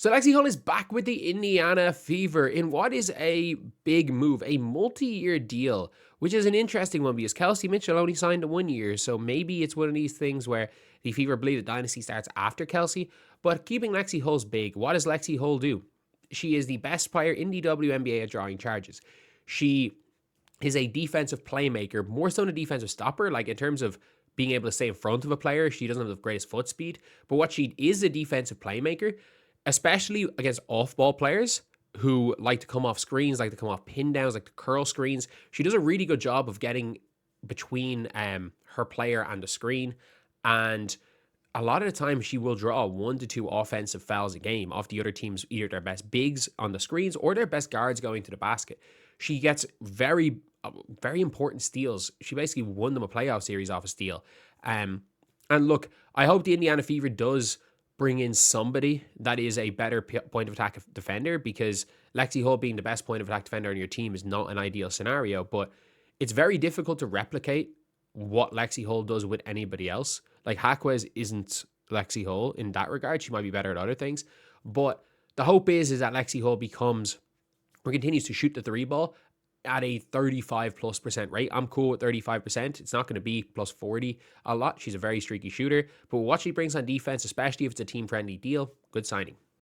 So Lexie Hull is back with the Indiana Fever in what is a big move, a multi-year deal, which is an interesting one because Kelsey Mitchell only signed a 1 year. So maybe it's one of these things where the Fever believe the dynasty starts after Kelsey. But keeping Lexie Hull's big, what does Lexie Hull do? She is the best player in the WNBA at drawing charges. She is a defensive playmaker, more so than a defensive stopper, like in terms of being able to stay in front of a player. She doesn't have the greatest foot speed, but what she is a defensive playmaker, especially against off-ball players who like to come off screens, like to come off pin downs, like to curl screens. She does a really good job of getting between her player and the screen. And a lot of the time she will draw 1 to 2 offensive fouls a game off the other team's either their best bigs on the screens or their best guards going to the basket. She gets very important steals. She basically won them a playoff series off a steal. And look, I hope the Indiana Fever does bring in somebody that is a better point of attack defender, because Lexie Hull being the best point of attack defender on your team is not an ideal scenario, but it's very difficult to replicate what Lexie Hull does with anybody else. Like Haquez isn't Lexie Hull in that regard. She might be better at other things, but the hope is that Lexie Hull becomes or continues to shoot the 3 ball at a 35+% rate. I'm cool with 35%. It's not going to be plus 40 a lot. She's a very streaky shooter, but what she brings on defense, especially if it's a team-friendly deal, good signing.